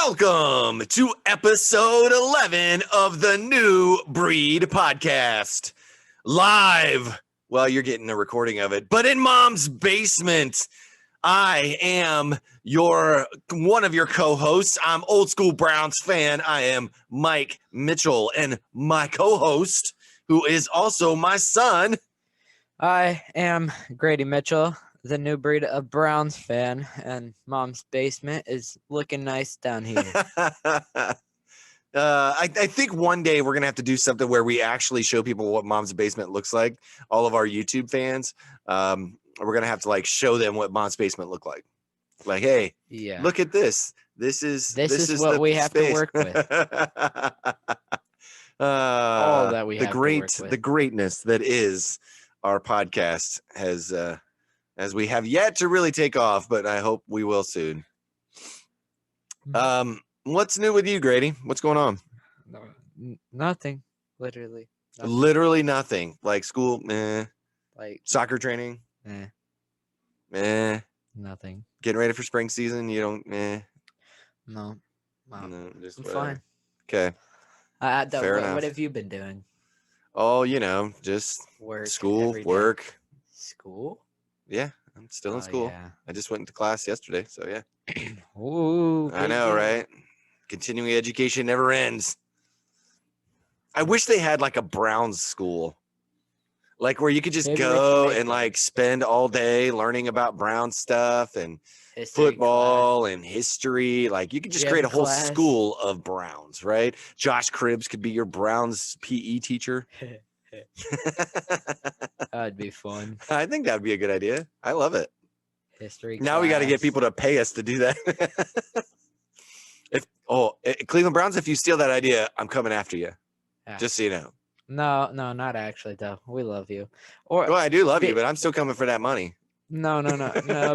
Welcome to episode 11 of the New Breed podcast. Live, well, you're getting a recording of it, but in Mom's basement. I am one of your co-hosts. I'm old school Browns fan. I am Mike Mitchell, and my co-host, who is also my son. I am Grady Mitchell, the New Breed of Browns fan, and Mom's basement is looking nice down here. I think one day we're going to have to do something where we actually show people what Mom's basement looks like. All of our YouTube fans, we're going to have to show them what Mom's basement looked like. Like, hey, look at this. This is what we have to work with. All that we have to work with. The greatness that is our podcast has, as we have yet to really take off, but I hope we will soon. What's new with you, Grady? What's going on? Nothing. Literally nothing. Literally nothing. Like school, like soccer training, nothing. Getting ready for spring season, you don't, No, just I'm fine. Okay. Fair enough. What have you been doing? Oh, just Work. School, work. School? Yeah, I'm still in school. Yeah. I just went into class yesterday, so yeah. Ooh, I know, right? Continuing education never ends. I wish they had a Browns school, where you could just go and spend all day learning about Brown stuff and football and history. You could just create a whole school of Browns, right? Josh Cribbs could be your Browns PE teacher. That'd be fun. I think that'd be a good idea. I love it. History. Now we got to get people to pay us to do that. Cleveland Browns, if you steal that idea, I'm coming after you. Yeah. Just so you know. No, not actually, though. We love you. Well, I do love you, but I'm still coming for that money. No,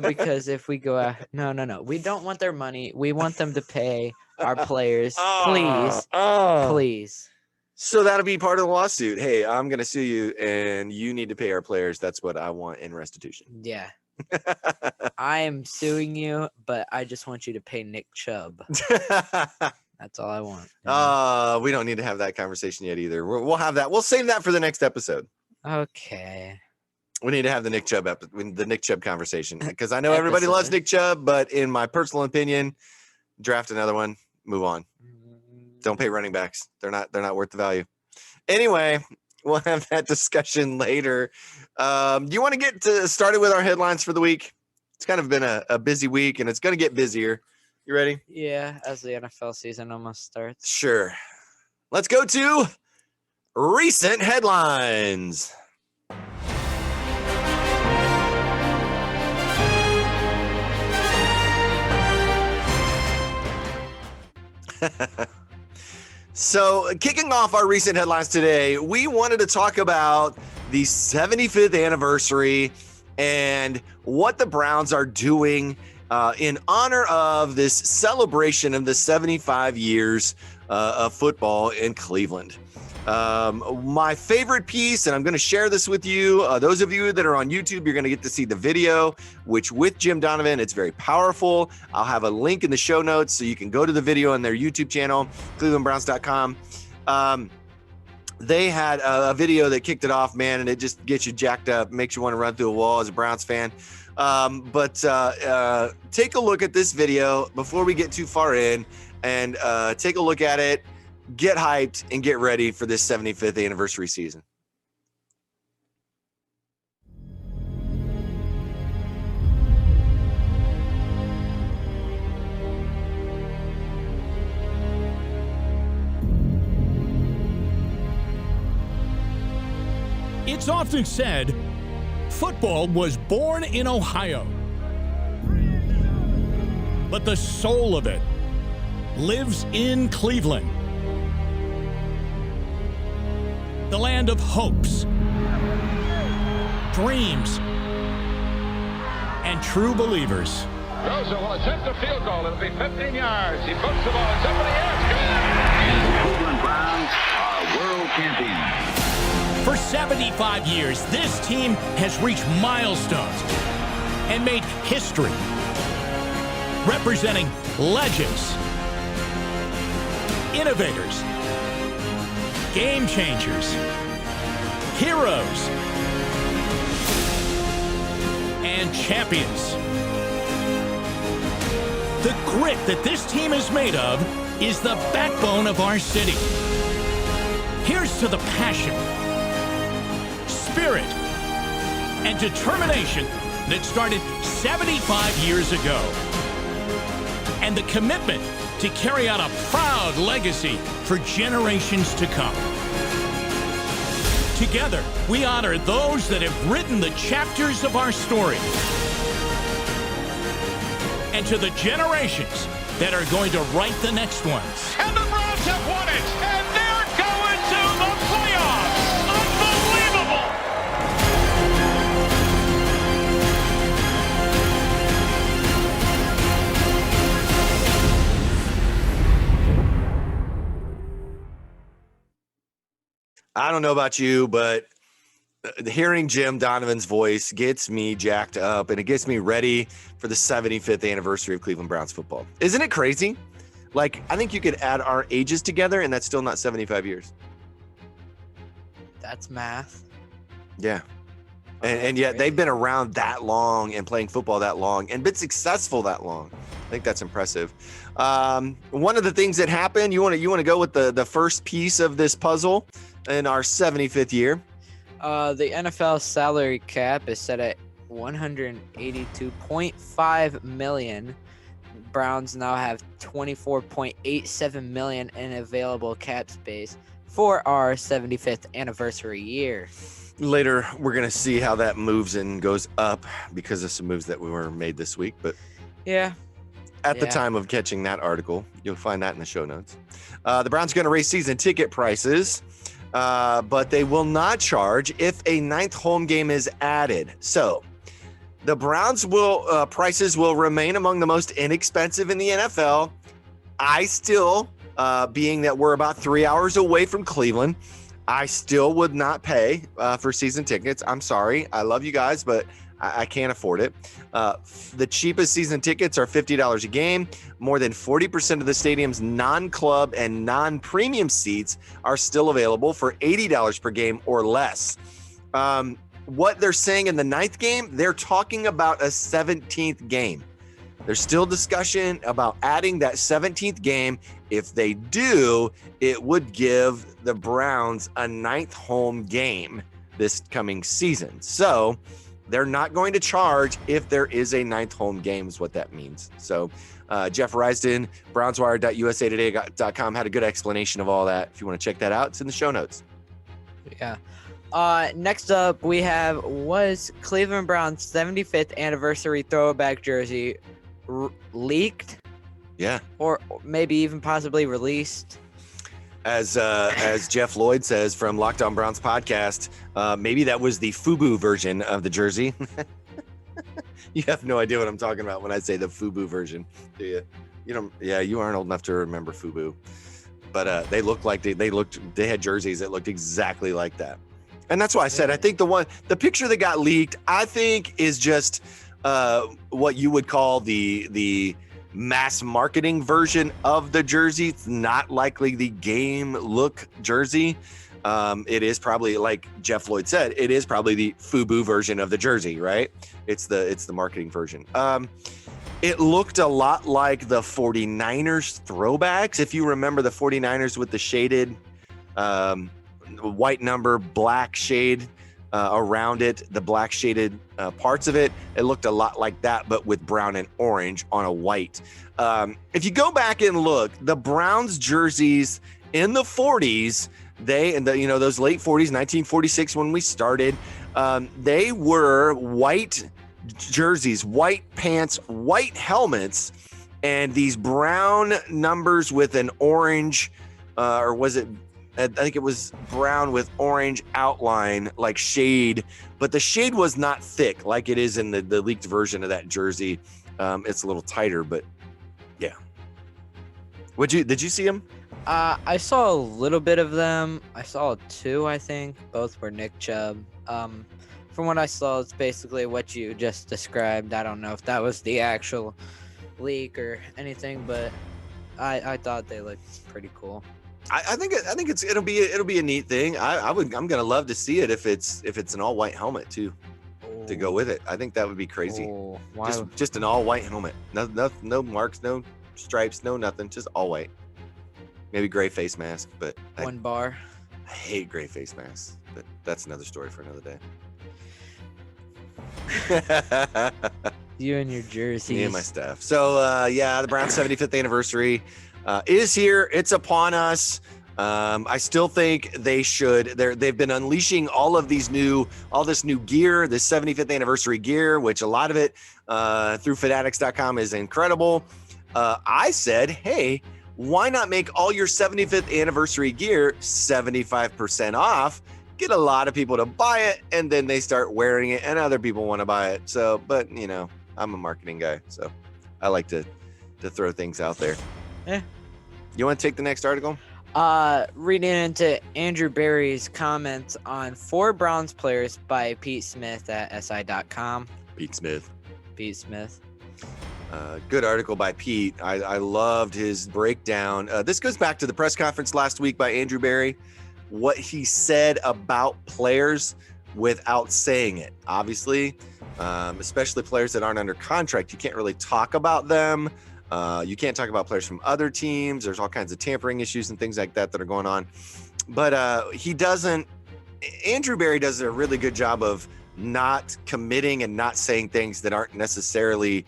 because if we go out, no. We don't want their money. We want them to pay our players. Please. So that'll be part of the lawsuit. Hey, I'm going to sue you, and you need to pay our players. That's what I want in restitution. Yeah. I am suing you, but I just want you to pay Nick Chubb. That's all I want. We don't need to have that conversation yet either. We'll have that. We'll save that for the next episode. Okay. We need to have the Nick Chubb conversation, because I know everybody loves Nick Chubb, but in my personal opinion, draft another one, move on. Don't pay running backs. They're not worth the value. Anyway, we'll have that discussion later. Do you want to get started with our headlines for the week? It's kind of been a busy week, and it's going to get busier. You ready? Yeah, as the NFL season almost starts. Sure. Let's go to recent headlines. So, kicking off our recent headlines today, we wanted to talk about the 75th anniversary and what the Browns are doing in honor of this celebration of the 75 years of football in Cleveland. My favorite piece, and I'm going to share this with you. Those of you that are on YouTube, you're going to get to see the video, which with Jim Donovan, it's very powerful. I'll have a link in the show notes so you can go to the video on their YouTube channel, clevelandbrowns.com. They had a video that kicked it off, man, and it just gets you jacked up, makes you want to run through a wall as a Browns fan. But take a look at this video before we get too far in, and take a look at it. Get hyped and get ready for this 75th anniversary season. It's often said, football was born in Ohio. But the soul of it lives in Cleveland. The land of hopes, dreams, and true believers. Rosa will attempt a field goal. It'll be 15 yards. He puts the ball in somebody else. And the Cleveland Browns are world champions. For 75 years, this team has reached milestones and made history, representing legends innovators, game changers, heroes, and champions. The grit that this team is made of is the backbone of our city. Here's to the passion, spirit, and determination that started 75 years ago, and the commitment to carry out a proud legacy for generations to come. Together, we honor those that have written the chapters of our story. And to the generations that are going to write the next ones. And the Browns have won it, and they're going to the playoffs. Unbelievable! I don't know about you, but hearing Jim Donovan's voice gets me jacked up, and it gets me ready for the 75th anniversary of Cleveland Browns football. Isn't it crazy? Like, I think you could add our ages together, and that's still not 75 years. That's math. Yeah. And yet they've been around that long and playing football that long and been successful that long. I think that's impressive. One of the things that happened, you want to go with the first piece of this puzzle in our 75th year? The NFL salary cap is set at $182.5 million. Browns now have $24.87 million in available cap space for our 75th anniversary year. Later, we're going to see how that moves and goes up because of some moves that were made this week. But yeah, at the time of catching that article, you'll find that in the show notes. The Browns are going to raise season ticket prices, but they will not charge if a ninth home game is added. So the Browns prices will remain among the most inexpensive in the NFL. I still, being that we're about 3 hours away from Cleveland, I still would not pay for season tickets. I'm sorry. I love you guys, but I can't afford it. The cheapest season tickets are $50 a game. More than 40% of the stadium's non-club and non-premium seats are still available for $80 per game or less. What they're saying in the ninth game, they're talking about a 17th game. There's still discussion about adding that 17th game. If they do, it would give the Browns a ninth home game this coming season. So they're not going to charge if there is a ninth home game is what that means. So Jeff Risden, BrownsWire.usatoday.com had a good explanation of all that. If you want to check that out, it's in the show notes. Yeah. Next up, we have was Cleveland Browns 75th anniversary throwback jersey leaked? Yeah. Or maybe even possibly released? As Jeff Lloyd says from Locked On Browns podcast, maybe that was the FUBU version of the jersey. You have no idea what I'm talking about when I say the FUBU version, do you? You don't. Yeah, you aren't old enough to remember FUBU, but they looked like they had jerseys that looked exactly like that, and that's why I said I think the picture that got leaked, I think is just what you would call the mass marketing version of the jersey. It's not likely the game look jersey. It is probably, like Jeff Lloyd said, it is probably the FUBU version of the jersey, right? It's the marketing version. It looked a lot like the 49ers throwbacks. If you remember the 49ers with the shaded white number, black shade around it, the black shaded parts of it, it looked a lot like that, but with brown and orange on a white. If you go back and look, the Browns jerseys in the 40s, those late 40s, 1946 when we started, they were white jerseys, white pants, white helmets, and these brown numbers with an orange, or was it? I think it was brown with orange outline, like shade, but the shade was not thick like it is in the leaked version of that jersey. It's a little tighter, but yeah. Did you see them? I saw a little bit of them. I saw two, I think. Both were Nick Chubb. From what I saw, it's basically what you just described. I don't know if that was the actual leak or anything, but I thought they looked pretty cool. I think it'll be a neat thing. I'm gonna love to see it if it's an all white helmet too to go with it. I think that would be crazy. Oh, why? Just an all white helmet. No marks, no stripes, no nothing. Just all white. Maybe gray face mask, but One bar. I hate gray face masks. But that's another story for another day. You and your jerseys. Me and my stuff. So yeah, the Browns 75th anniversary is here. It's upon us. I still think they've been unleashing all this new gear, this 75th anniversary gear, which a lot of it through fanatics.com is incredible. I said, hey, why not make all your 75th anniversary gear 75% off? Get a lot of people to buy it, and then they start wearing it, and other people want to buy it. So, but you know, I'm a marketing guy, so I like to throw things out there. Yeah. You want to take the next article? Reading into Andrew Barry's comments on 4 Browns players by Pete Smith at SI.com. Pete Smith. Good article by Pete. I loved his breakdown. This goes back to the press conference last week by Andrew Barry, what he said about players without saying it. Obviously, especially players that aren't under contract, you can't really talk about them. You can't talk about players from other teams. There's all kinds of tampering issues and things like that are going on. But Andrew Barry does a really good job of not committing and not saying things that aren't necessarily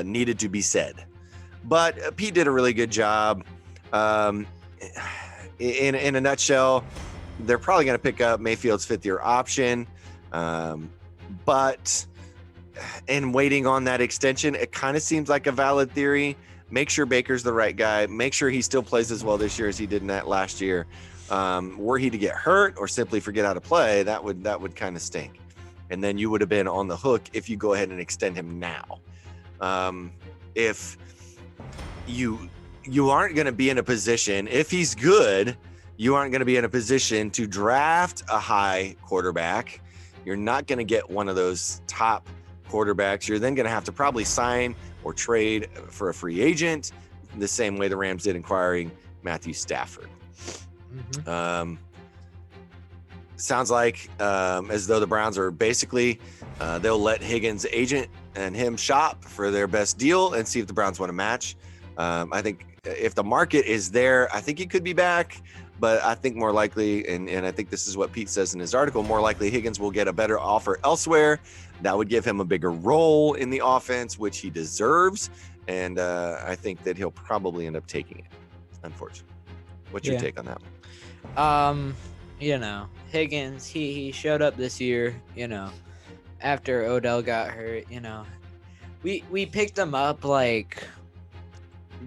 needed to be said. But Pete did a really good job. In a nutshell, they're probably going to pick up Mayfield's 5th-year option. But in waiting on that extension, it kind of seems like a valid theory. Make sure Baker's the right guy. Make sure he still plays as well this year as he did in that last year. Were he to get hurt or simply forget how to play, that would kind of stink. And then you would have been on the hook if you go ahead and extend him now. If you aren't going to be in a position, if he's good, you aren't going to be in a position to draft a high quarterback. You're not going to get one of those top quarterbacks. You're then going to have to probably sign or trade for a free agent the same way the Rams did acquiring Matthew Stafford. Mm-hmm. Sounds like as though the Browns are basically they'll let Higgins' agent and him shop for their best deal and see if the Browns want to match. I think if the market is there, I think he could be back. But I think more likely, and I think this is what Pete says in his article, more likely Higgins will get a better offer elsewhere. That would give him a bigger role in the offense, which he deserves. And I think that he'll probably end up taking it, unfortunately. What's your take on that one? You know, Higgins, he showed up this year, after Odell got hurt, We picked him up like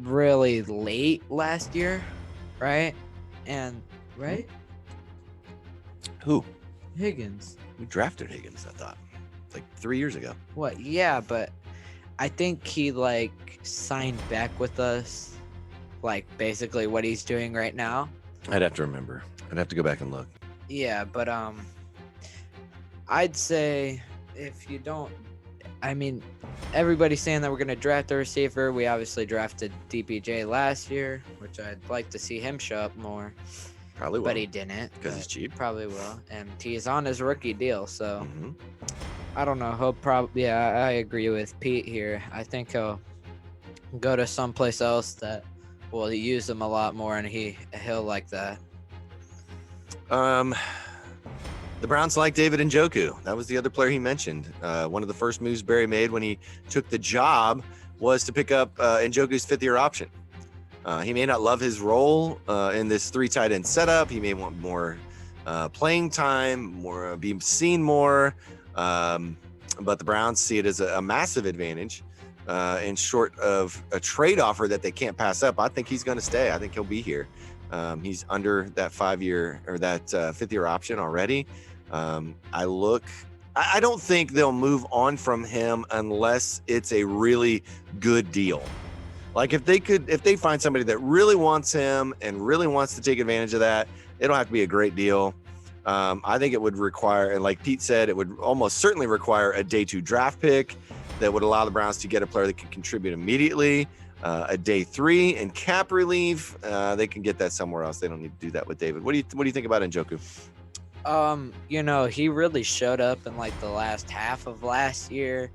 really late last year, right? And right? Who? Higgins. We drafted Higgins, I thought, like 3 years ago. What? Yeah, but I think he signed back with us, basically what he's doing right now. I'd have to remember. I'd have to go back and look. Yeah, but I'd say if you don't, everybody's saying that we're going to draft a receiver. We obviously drafted DPJ last year, which I'd like to see him show up more. Probably will. But he didn't. Because he's cheap. Probably will. And he's on his rookie deal, so Mm-hmm. I don't know. He'll probably, I agree with Pete here. I think he'll go to someplace else that will use him a lot more, and he'll like that. The Browns like David Njoku. That was the other player he mentioned. One of the first moves Barry made when he took the job was to pick up Njoku's 5th-year option. He may not love his role in this 3 tight end setup. He may want more playing time, more be seen more. But the Browns see it as a massive advantage. And short of a trade offer that they can't pass up, I think he's going to stay. I think he'll be here. He's under that 5-year or that 5th-year option already. I don't think they'll move on from him unless it's a really good deal. Like if they find somebody that really wants him and really wants to take advantage of that, it'll have to be a great deal. I think it would require, and like Pete said, it would almost certainly require a day 2 draft pick that would allow the Browns to get a player that can contribute immediately. a day 3 in cap relief. They can get that somewhere else. They don't need to do that with David. What do you think about Njoku? He really showed up in like the last half of last year.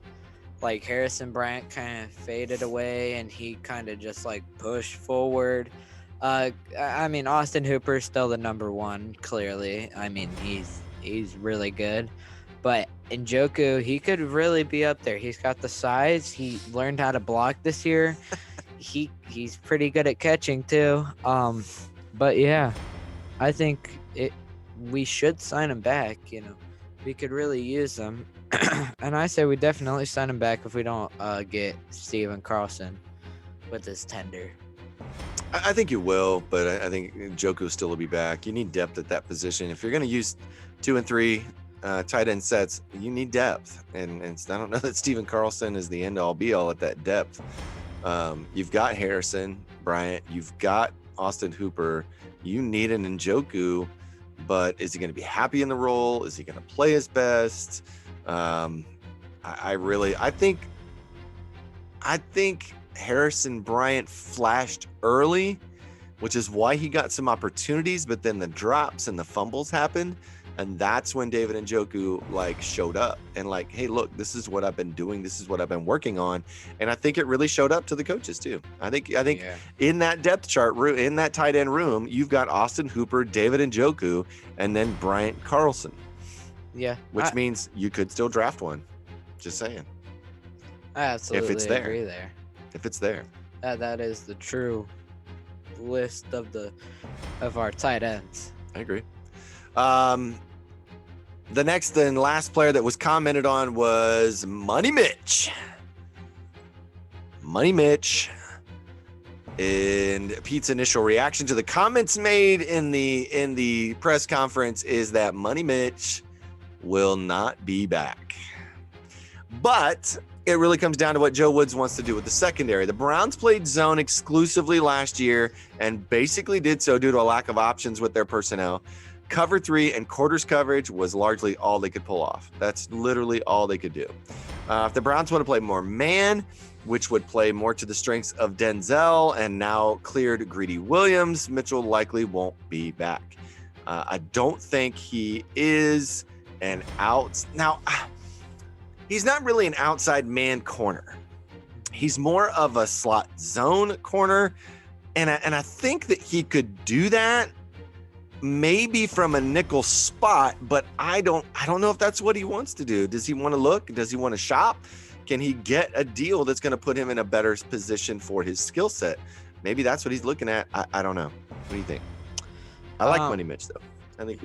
Like Harrison Bryant kind of faded away and he kind of just like pushed forward. Austin Hooper's still the number 1, clearly. I mean, he's really good. But Njoku, he could really be up there. He's got the size. He learned how to block this year. He's pretty good at catching too. But yeah, I think we should sign him back. We could really use him. And I say we definitely sign him back if we don't get Steven Carlson with his tender. I think you will, but I think Njoku still will be back. You need depth at that position. If you're going to use 2 and 3 tight end sets, you need depth. And I don't know that Steven Carlson is the end all be all at that depth. You've got Harrison Bryant, you've got Austin Hooper. You need an Njoku, but is he going to be happy in the role? Is he going to play his best? I think Harrison Bryant flashed early, which is why he got some opportunities, but then the drops and the fumbles happened. And that's when David Njoku showed up and hey, look, this is what I've been doing. This is what I've been working on. And I think it really showed up to the coaches too. I think in that depth chart room, in that tight end room, you've got Austin Hooper, David Njoku, and then Bryant Carlson. Yeah. Which means you could still draft one. Just saying. I absolutely agree there. If it's there. That is the true list of our tight ends. I agree. The next and last player that was commented on was Money Mitch. Money Mitch. And Pete's initial reaction to the comments made in the press conference is that Money Mitch will not be back. But it really comes down to what Joe Woods wants to do with the secondary. The Browns played zone exclusively last year and basically did so due to a lack of options with their personnel. Cover 3 and quarters coverage was largely all they could pull off. That's literally all they could do. If the Browns want to play more man, which would play more to the strengths of Denzel and now cleared Grady Williams, Mitchell likely won't be back. I don't think he is an out. Now, he's not really an outside man corner. He's more of a slot zone corner. And I think that he could do that maybe from a nickel spot, but I don't know if that's what he wants to do. Does he want to look? Does he want to shop? Can he get a deal that's going to put him in a better position for his skill set? Maybe that's what he's looking at. I don't know. What do you think? I like Money Mitch though. I think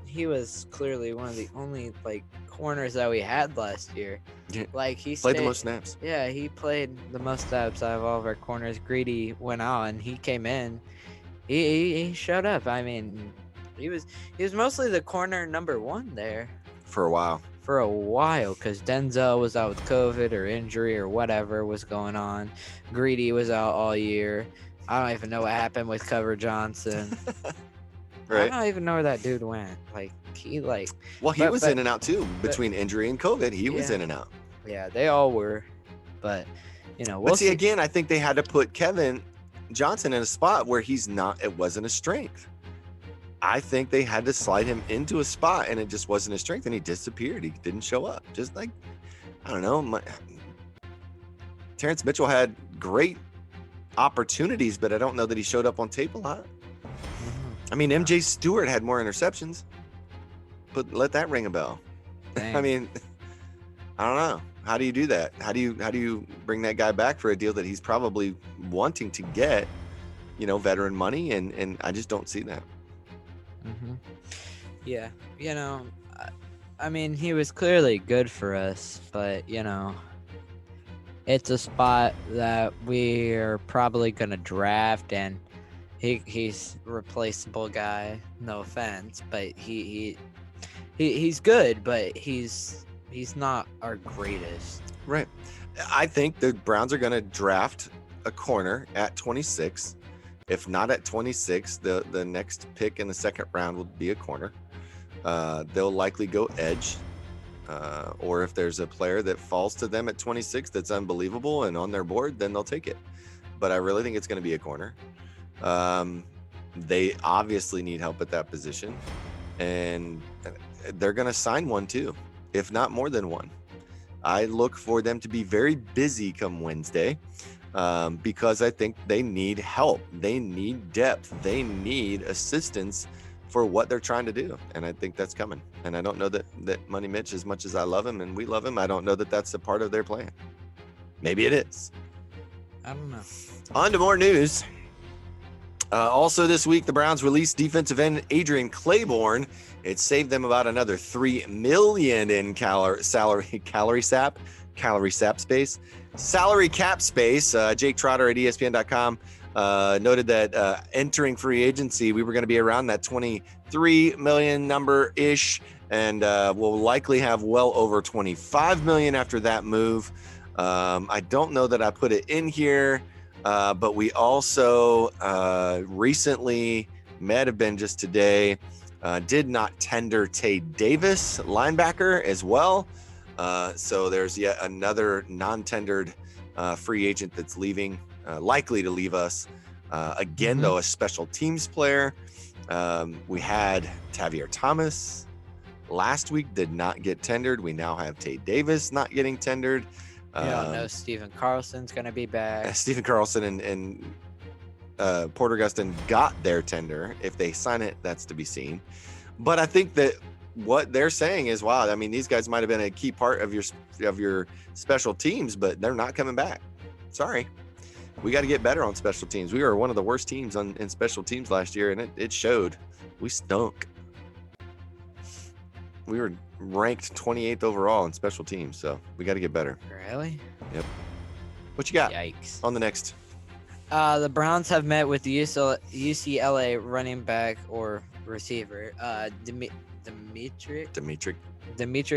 he was clearly one of the only corners that we had last year. Yeah. He played the most snaps. Yeah, he played the most snaps out of all of our corners. Greedy went out and he came in. He showed up. I mean, he was mostly the corner number 1 there for a while. Because Denzel was out with COVID or injury or whatever was going on. Greedy was out all year. I don't even know what happened with Cover Johnson. Right. I don't even know where that dude went. He was in and out too. Between injury and COVID, he was in and out. Yeah, they all were. But we'll see. Again, I think they had to put Kevin Johnson in a spot where he's not. It wasn't a strength. I think they had to slide him into a spot, and it just wasn't his strength, and he disappeared. He didn't show up. Just I don't know. Terrence Mitchell had great opportunities, but I don't know that he showed up on tape a lot. I mean, MJ Stewart had more interceptions, but let that ring a bell. I mean, I don't know. How do you do that? How do you bring that guy back for a deal that he's probably wanting to get, veteran money, and I just don't see that. Mm-hmm. Yeah, I mean, he was clearly good for us, but it's a spot that we are probably gonna draft, and he's a replaceable guy. No offense, but he's good, but he's not our greatest. Right. I think the Browns are going to draft a corner at 26. If not at 26, the next pick in the second round will be a corner. They'll likely go edge. or if there's a player that falls to them at 26 that's unbelievable and on their board, then they'll take it. But I really think it's going to be a corner. They obviously need help at that position, and they're going to sign one too, if not more than one. I look for them to be very busy come Wednesday, because I think they need help. They need depth. They need assistance for what they're trying to do. And I think that's coming. And I don't know that Money Mitch, as much as I love him and we love him, I don't know that that's a part of their plan. Maybe it is. I don't know. On to more news. Also this week, the Browns released defensive end Adrian Claiborne. It saved them about another $3 million in salary cap space. Jake Trotter at ESPN.com noted that entering free agency, we were going to be around that 23 million number ish, and we'll likely have well over 25 million after that move. I don't know that I put it in here. But we also recently, might have been just today, did not tender Tay Davis, linebacker, as well. So there's yet another non-tendered free agent that's leaving, likely to leave us. Again, though, a special teams player. We had Tavier Thomas last week, did not get tendered. We now have Tay Davis not getting tendered. No, Stephen Carlson's gonna be back. Stephen Carlson and Porter Gustin got their tender. If they sign it, that's to be seen. But I think that what they're saying is, wow, I mean, these guys might have been a key part of your special teams, but they're not coming back. Sorry. We got to get better on special teams. We were one of the worst teams in special teams last year, and it showed. We stunk. We were ranked 28th overall in special teams, so we got to get better. Really? Yep. What you got Yikes. on the next? The Browns have met with the UCLA running back or receiver, Demetric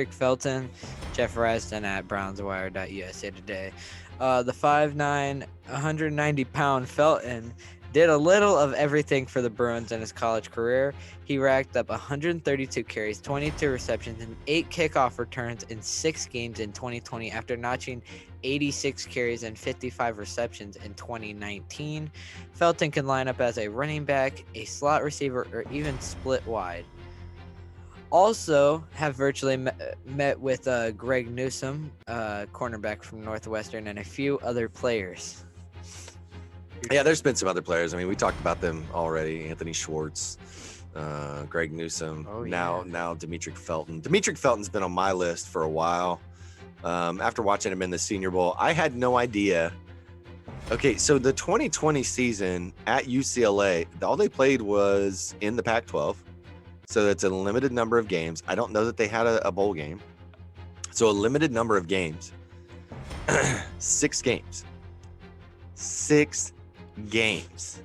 Felton. Jeff Raston at BrownsWire.USA Today. The 5'9", 190-pound Felton did a little of everything for the Bruins in his college career. He racked up 132 carries, 22 receptions, and 8 kickoff returns in 6 games in 2020 after notching 86 carries and 55 receptions in 2019. Felton can line up as a running back, a slot receiver, or even split wide. Also have virtually met with Greg Newsome, cornerback from Northwestern, and a few other players. Yeah, there's been some other players. I mean, we talked about them already. Anthony Schwartz, Greg Newsome, now Demetric Felton. Demetric Felton's been on my list for a while. After watching him in the Senior Bowl, I had no idea. Okay, so the 2020 season at UCLA, all they played was in the Pac-12. So it's a limited number of games. I don't know that they had a bowl game. So a limited number of games. 6 games. 6 games.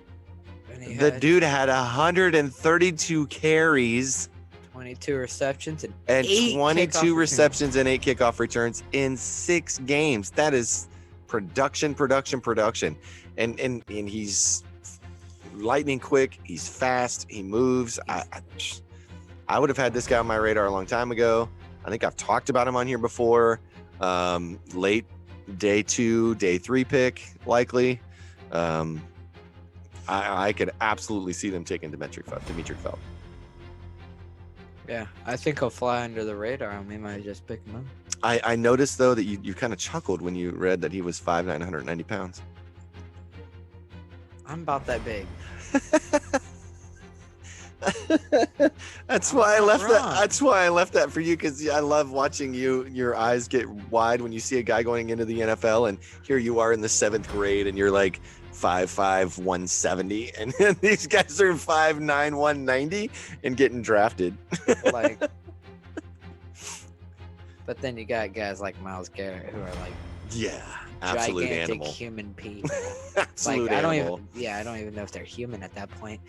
The dude had 132 carries, 22 receptions, and 22 receptions and 8 kickoff returns in 6 games. That is production. And he's lightning quick. He's fast. He moves. I would have had this guy on my radar a long time ago. I think I've talked about him on here before. Late day 2, day 3 pick, likely. I could absolutely see them taking Demetric Felton. Yeah, I think he'll fly under the radar, and we might just pick him up. I noticed, though, that you kind of chuckled when you read that he was 5'9", 190 pounds. I'm about that big. That's why I left that. That's why I left that for you, because I love watching your eyes get wide when you see a guy going into the NFL, and here you are in the 7th grade, and you're like 5'5", 170, and these guys are 5'9", 190 and getting drafted. But then you got guys like Myles Garrett who are like, absolute gigantic animal, human people. absolute animal. I don't even know if they're human at that point.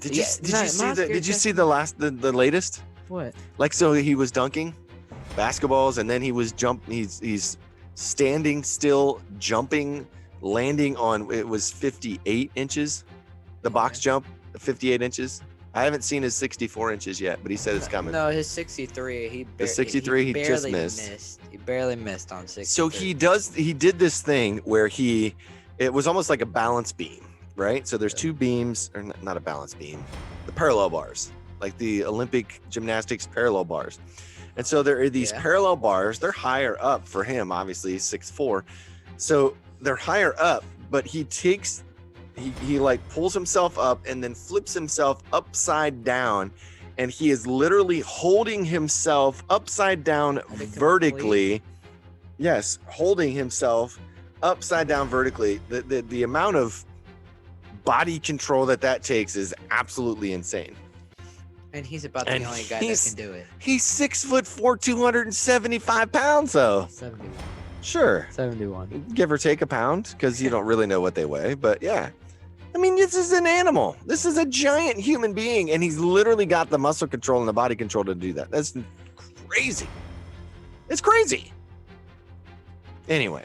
Did you see the latest? What? Like, so he was dunking basketballs, and then he was he's standing still, jumping, landing on, it was 58 inches, the box jump, 58 inches. I haven't seen his 64 inches yet, but he said it's coming. No, his 63. The 63 he just barely missed. He barely missed on 63. So he did this thing where it was almost like a balance beam, right? So there's two beams, or not a balance beam, the parallel bars, like the Olympic gymnastics parallel bars. And so there are these parallel bars. They're higher up for him, obviously, he's 6'4". So they're higher up, but he like pulls himself up and then flips himself upside down. And he is literally holding himself upside down vertically. Yes, holding himself upside down vertically. The amount of body control that takes is absolutely insane. And he's about the only guy that can do it. He's 6'4", 275 pounds, though. 71. Sure. 71. Give or take a pound, because you don't really know what they weigh. But yeah. I mean, this is an animal. This is a giant human being, and he's literally got the muscle control and the body control to do that. That's crazy. It's crazy. Anyway.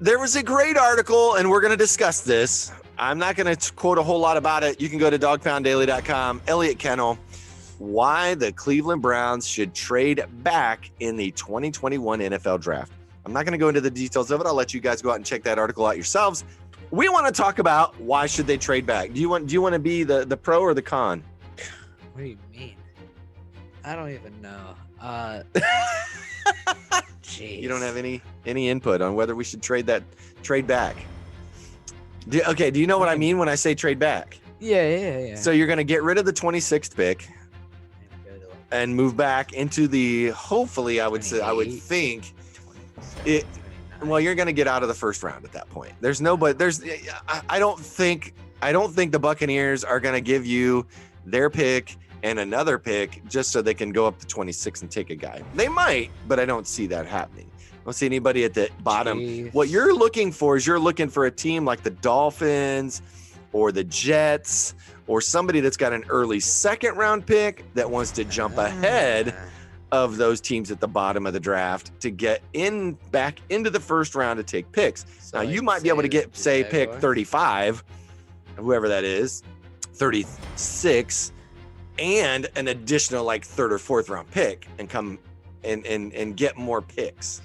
There was a great article, and we're going to discuss this. I'm not going to quote a whole lot about it. You can go to dogpounddaily.com. Elliott Kennel, why the Cleveland Browns should trade back in the 2021 NFL Draft. I'm not going to go into the details of it. I'll let you guys go out and check that article out yourselves. We want to talk about why should they trade back. Do you want to be the pro or the con? What do you mean? I don't even know. Jeez. You don't have any input on whether we should trade back. Do you know what I mean when I say trade back? Yeah. So you're going to get rid of the 26th pick and move back into the, hopefully, I would think it. Well, you're going to get out of the first round at that point. I don't think the Buccaneers are going to give you their pick and another pick just so they can go up to 26 and take a guy. They might, but I don't see that happening. I don't see anybody at the bottom. Jeez. What you're looking for is a team like the Dolphins or the Jets or somebody that's got an early second round pick that wants to jump ahead of those teams at the bottom of the draft to get back into the first round to take picks. So now you might be able to get, say, pick 35, whoever that is, 36, and an additional like third or fourth round pick and come and get more picks.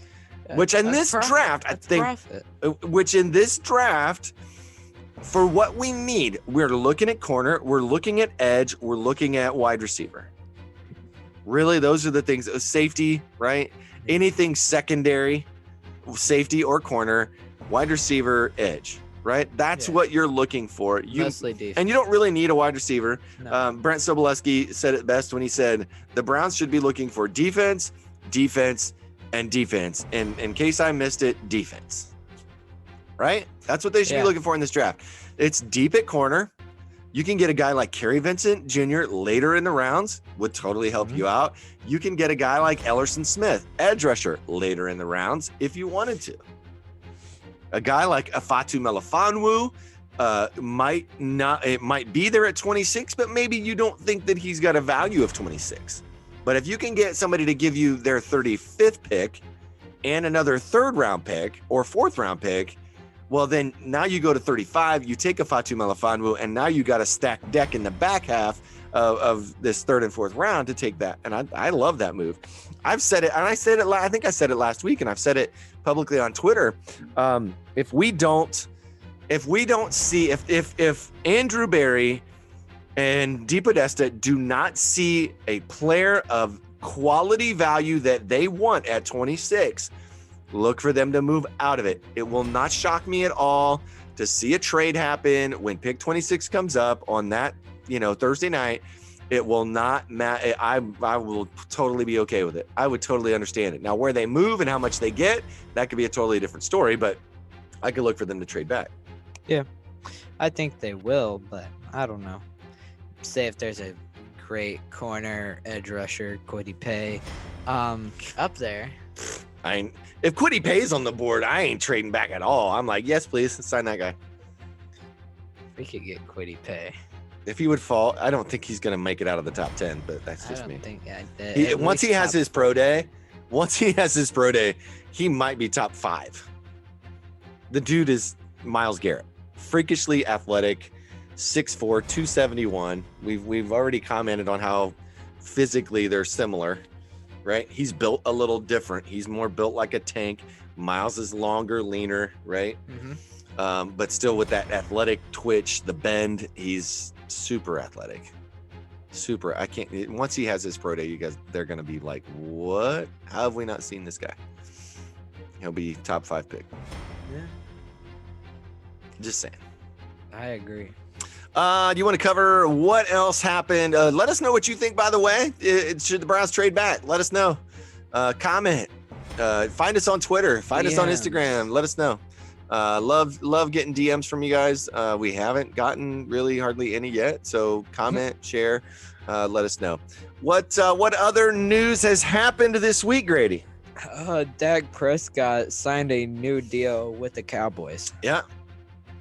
Which in this draft, I think, which in this draft, for what we need, we're looking at corner, we're looking at edge, we're looking at wide receiver. Really, those are the things. Safety, right? Anything secondary, safety or corner, wide receiver, edge, right? That's what you're looking for. Mostly defense. And you don't really need a wide receiver. No. Brent Sobolewski said it best when he said the Browns should be looking for defense, and defense. And in case I missed it, defense. Right? That's what they should be looking for in this draft. It's deep at corner. You can get a guy like Kerry Vincent Jr. later in the rounds, would totally help you out. You can get a guy like Ellerson Smith, edge rusher, later in the rounds if you wanted to. A guy like Afatu Melifonwu might be there at 26, but maybe you don't think that he's got a value of 26. But if you can get somebody to give you their 35th pick and another third round pick or fourth round pick, well, then now you go to 35, you take a Fatu Melifonwu, and now you got a stacked deck in the back half of this third and fourth round to take that. And I love that move. I've said it, and I think I said it last week, and I've said it publicly on Twitter. If Andrew Berry and DePodesta do not see a player of quality value that they want at 26, look for them to move out of it. It will not shock me at all to see a trade happen when pick 26 comes up on that, Thursday night. It will not matter. I will totally be okay with it. I would totally understand it. Now, where they move and how much they get, that could be a totally different story, but I could look for them to trade back. Yeah, I think they will, but I don't know. Say if there's a great corner edge rusher, Kwity Paye, up there. If Kwity Paye's on the board, I ain't trading back at all. I'm like, yes, please sign that guy. We could get Kwity Paye. If he would fall, I don't think he's going to make it out of the top 10, but that's just me. Once he has his pro day, he might be top 5. The dude is Myles Garrett, freakishly athletic, 6'4", 271. We've already commented on how physically they're similar, right? He's built a little different. He's more built like a tank. Miles is longer, leaner, right? But still with that athletic twitch, the bend, he's super athletic. Super. I can't. Once he has his pro day, you guys, they're gonna be like, what? How have we not seen this guy? He'll be top 5 pick. Yeah, Just saying. I agree. Do you want to cover what else happened? Let us know what you think, by the way. Should the Browns trade back? Let us know. Comment. Find us on Twitter. Find us on Instagram. Let us know. Love getting DMs from you guys. We haven't gotten really hardly any yet. So comment, share, let us know. What other news has happened this week, Grady? Dak Prescott signed a new deal with the Cowboys. Yeah.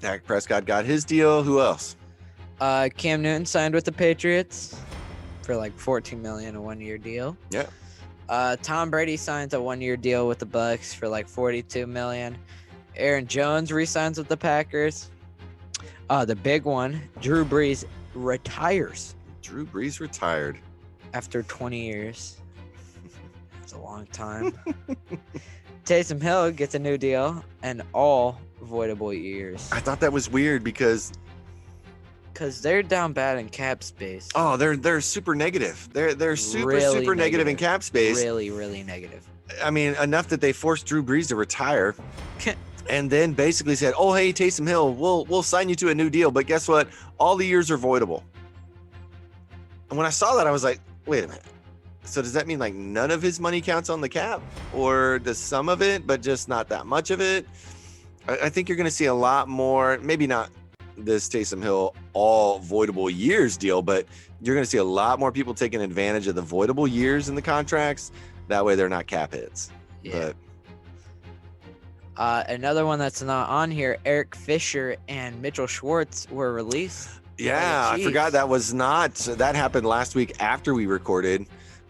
Dak Prescott got his deal. Who else? Cam Newton signed with the Patriots for like $14 million, a 1-year deal. Yeah. Tom Brady signs a 1-year deal with the Bucks for like $42 million. Aaron Jones re-signs with the Packers. The big one, Drew Brees retires. Drew Brees retired after 20 years. That's a long time. Taysom Hill gets a new deal and all voidable years. I thought that was weird because they're down bad in cap space. Oh, they're super negative. They're super Really super negative in cap space. Really, really negative. I mean, enough that they forced Drew Brees to retire. And then basically said, "Oh, hey, Taysom Hill, we'll sign you to a new deal, but guess what? All the years are voidable." And when I saw that, I was like, "Wait a minute. So does that mean like none of his money counts on the cap, or does some of it, but just not that much of it?" I think you're going to see a lot more. Maybe not this Taysom Hill all voidable years deal, but you're going to see a lot more people taking advantage of the voidable years in the contracts. That way, they're not cap hits. Yeah. But another one that's not on here, Eric Fisher and Mitchell Schwartz were released. yeah, I forgot that happened last week after we recorded.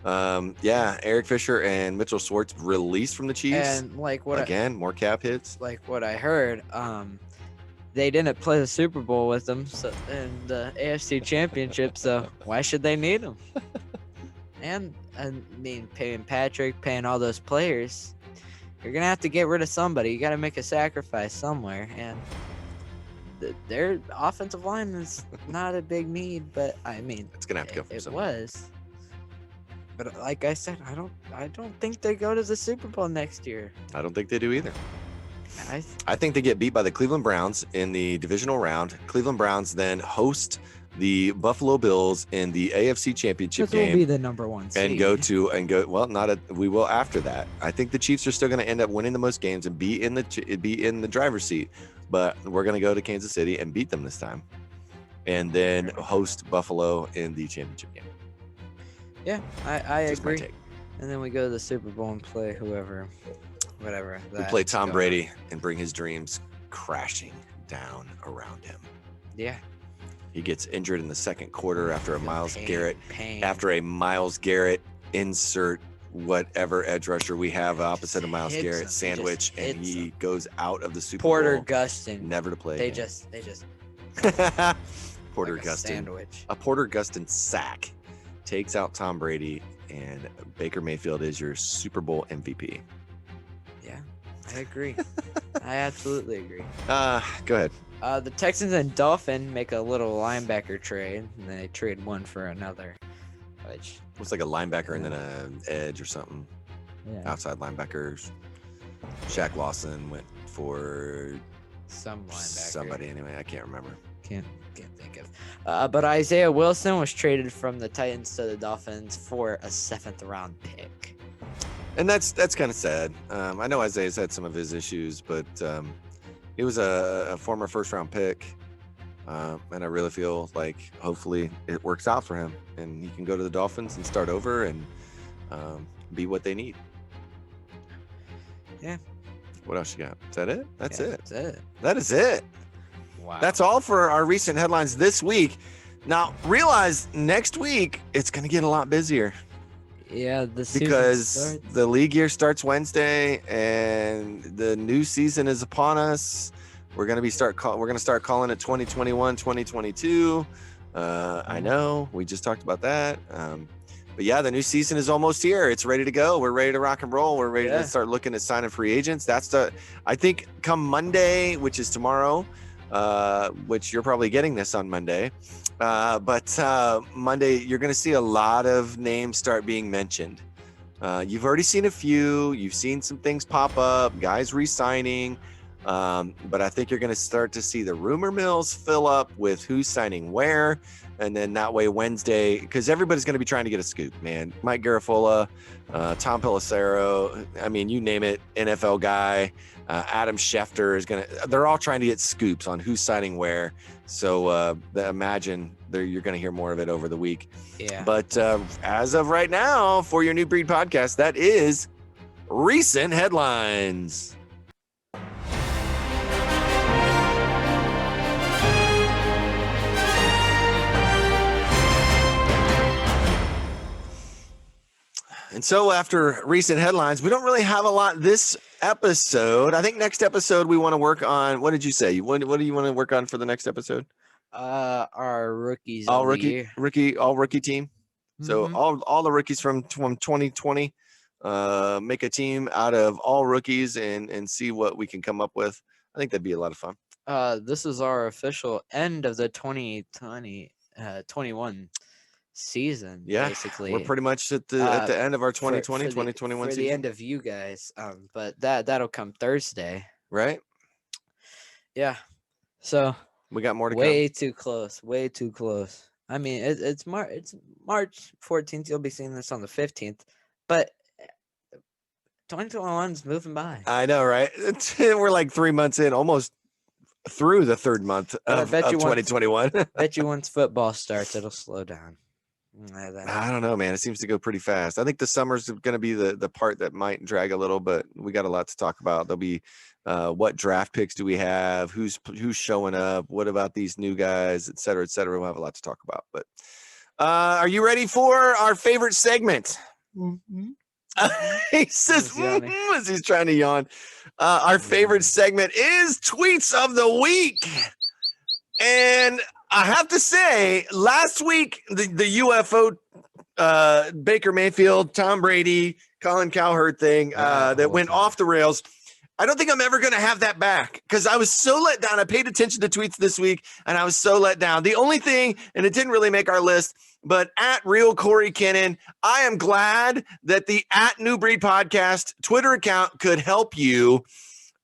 Eric Fisher and Mitchell Schwartz released from the Chiefs. And like what more cap hits. Like what I heard, they didn't play the Super Bowl with them, so in the AFC Championship. So why should they need them? And I mean, paying Patrick, paying all those players, you're gonna have to get rid of somebody. You got to make a sacrifice somewhere, and their offensive line is not a big need. But I mean, It's gonna have to go from it somewhere. was. But like I said, I don't think they go to the Super Bowl next year. I don't think they do either. I I think they get beat by the Cleveland Browns in the divisional round. Cleveland Browns then host the Buffalo Bills in the AFC Championship this will game be the number one seed. and we will after that. I think the Chiefs are still going to end up winning the most games and be in the driver's seat, but we're going to go to Kansas City and beat them this time, and then host Buffalo in the championship game. Yeah, I Just my agree. take. And then we go to the Super Bowl and play whatever. We play Tom Brady and bring his dreams crashing down around him. Yeah. He gets injured in the second quarter after a Myles Garrett. Pain. After a Myles Garrett insert whatever edge rusher we have opposite of Myles hits Garrett him. He sandwich, just and hits he him. goes out of the Super Porter Bowl Gustin. never to play They again. just Porter like a Gustin. sandwich. A Porter Gustin sack takes out Tom Brady, and Baker Mayfield is your Super Bowl MVP. Yeah, I agree. I absolutely agree. Go ahead. The Texans and Dolphins make a little linebacker trade, and they trade one for another. Which Looks like a linebacker and then an edge or something. yeah, Outside linebackers. Shaq Lawson went for some linebacker. somebody anyway. I can't remember. Can't think of. But Isaiah Wilson was traded from the Titans to the Dolphins for a 7th round pick. And that's kind of sad. I know Isaiah's had some of his issues, but he was a former first-round pick, and I really feel like hopefully it works out for him, and he can go to the Dolphins and start over and be what they need. Yeah. What else you got? Is that it? That's it. That's it. That is it. Wow. That's all for our recent headlines this week. Now, realize next week it's going to get a lot busier. Yeah, the season Because starts. the league year starts Wednesday and the new season is upon us. We're gonna start calling it 2021, 2022. I know we just talked about that. But yeah, the new season is almost here. It's ready to go. We're ready to rock and roll. We're ready to start looking at signing free agents. I think come Monday, which is tomorrow, which you're probably getting this on Monday. But Monday, you're going to see a lot of names start being mentioned. You've already seen a few. You've seen some things pop up, guys re-signing. But I think you're going to start to see the rumor mills fill up with who's signing where. And then that way Wednesday, because everybody's going to be trying to get a scoop, man. Mike Garafolo, Tom Pelissero, I mean, you name it, NFL guy, Adam Schefter they're all trying to get scoops on who's signing where. So imagine you're going to hear more of it over the week. Yeah. But as of right now, for your New Breed podcast, that is recent headlines. And so after recent headlines, we don't really have a lot this episode. I think next episode we want to work on, what did you say? What do you want to work on for the next episode? Our rookies. All rookie team. So all the rookies from 2020, make a team out of all rookies and see what we can come up with. I think that'd be a lot of fun. This is our official end of the 2021 season. Yeah, basically we're pretty much at the end of our 2020 2021 for season. the end of you guys. But that'll come Thursday, right? Yeah. So we got more to way come. too close. I mean, it's March 14th. You'll be seeing this on the 15th, but 2021's moving by. I know, right? We're like 3 months in, almost through the third month of 2021. Bet you once football starts, it'll slow down. I don't know, man. It seems to go pretty fast. I think the summer's going to be the part that might drag a little, but we got a lot to talk about. There'll be what draft picks do we have? Who's showing up? What about these new guys, et cetera, et cetera. We'll have a lot to talk about. But are you ready for our favorite segment? He says, as he's trying to yawn. Our favorite segment is Tweets of the Week. And I have to say, last week, the UFO Baker Mayfield, Tom Brady, Colin Cowherd thing that went off the rails. I don't think I'm ever going to have that back because I was so let down. I paid attention to tweets this week, and I was so let down. The only thing, and it didn't really make our list, but at Real Corey Kennan, I am glad that the at New Breed Podcast Twitter account could help you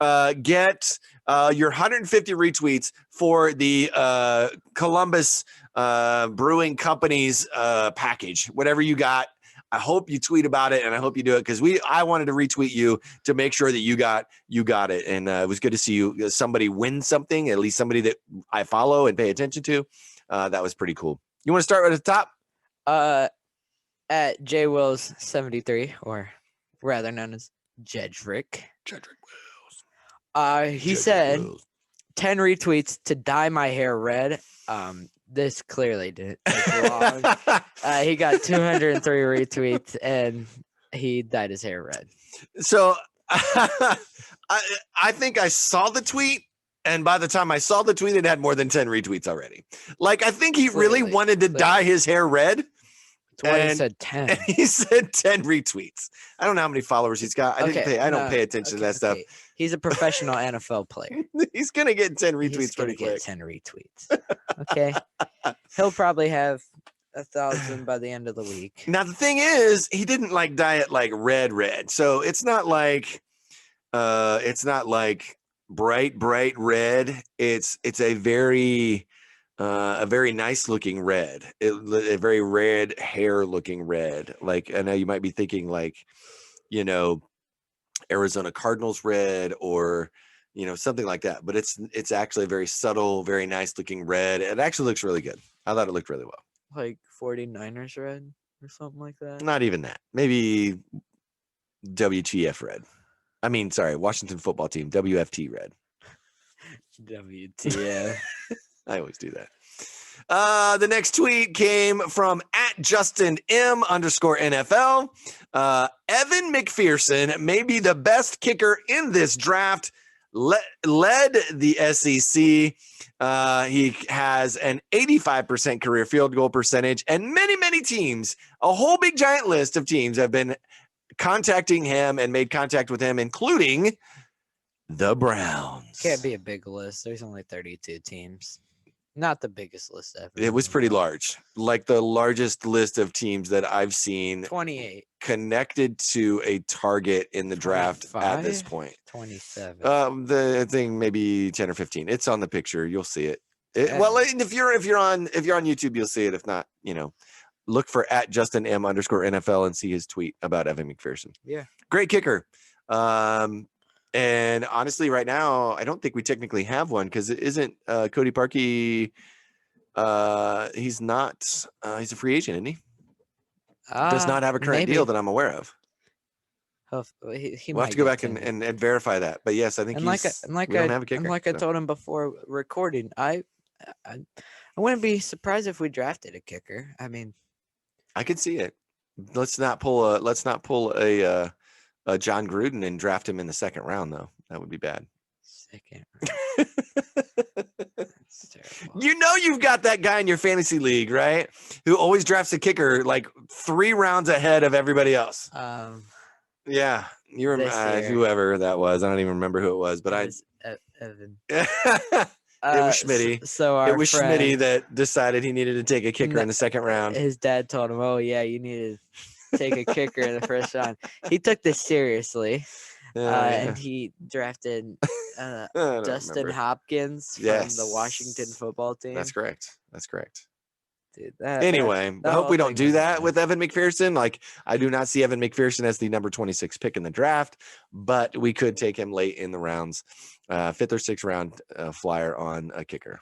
get your 150 retweets for the Columbus Brewing Company's package, whatever you got. I hope you tweet about it, and I hope you do it because I wanted to retweet you to make sure that you got it, and it was good to see somebody win something, at least somebody that I follow and pay attention to. That was pretty cool. You want to start right at the top? At JWills73, or rather known as Jedrick. He said 10 retweets to dye my hair red. This clearly didn't take long. He got 203 retweets and he dyed his hair red. So I think I saw the tweet, and by the time I saw the tweet, it had more than 10 retweets already. Like, I think he really wanted to dye his hair red. That's why he said 10. And he said 10 retweets. I don't know how many followers he's got. I don't pay attention to that stuff. He's a professional NFL player. He's going to get 10 retweets pretty quick. Get 10 retweets. Okay. He'll probably have 1,000 by the end of the week. Now, the thing is, he didn't like dye it like red. So it's not like bright red. It's a very nice looking red, a very red hair looking red. Like, I know you might be thinking like, Arizona Cardinals red or, something like that, but it's actually a very subtle, very nice looking red. It actually looks really good. I thought it looked really well. Like 49ers red or something like that. Not even that. Maybe WTF red. I mean, sorry, Washington Football Team, WFT red. WTF. I always do that. The next tweet came from at JustinM_NFL. Evan McPherson may be the best kicker in this draft. led the SEC. He has an 85% career field goal percentage, and many teams, a whole big giant list of teams have been contacting him and made contact with him, including the Browns. Can't be a big list. There's only 32 teams. Not the biggest list ever. It was pretty large, like the largest list of teams that I've seen 28. connected to a target in the draft at this 25? point. 27. The thing maybe 10 or 15. It's on the picture. You'll see it. Yeah. Well, if you're on YouTube, you'll see it. If not, look for @JustinM_NFL and see his tweet about Evan McPherson. Yeah. Great kicker. And honestly, right now, I don't think we technically have one because it isn't Cody Parkey. He's not. He's a free agent, isn't he? Does not have a current deal that I'm aware of. He We'll have to go back and verify that. But yes, I think we don't have a kicker. And like I told him before recording, I wouldn't be surprised if we drafted a kicker. I mean, I could see it. Let's not pull a John Gruden and draft him in the second round, though. That would be bad. Second round. That's terrible. You've got that guy in your fantasy league, right? Who always drafts a kicker like 3 rounds ahead of everybody else. Yeah, you remember whoever that was. I don't even remember who it was, but Evan. It was Schmitty. So it was Schmitty that decided he needed to take a kicker in the second round. His dad told him, "Oh yeah, you need to take a kicker in the first round." He took this seriously, and he drafted Justin Hopkins from the Washington football team. That's correct. Dude, anyway, I hope we don't do that with Evan McPherson. Like, I do not see Evan McPherson as the number 26 pick in the draft, but we could take him late in the rounds, 5th or 6th round flyer on a kicker.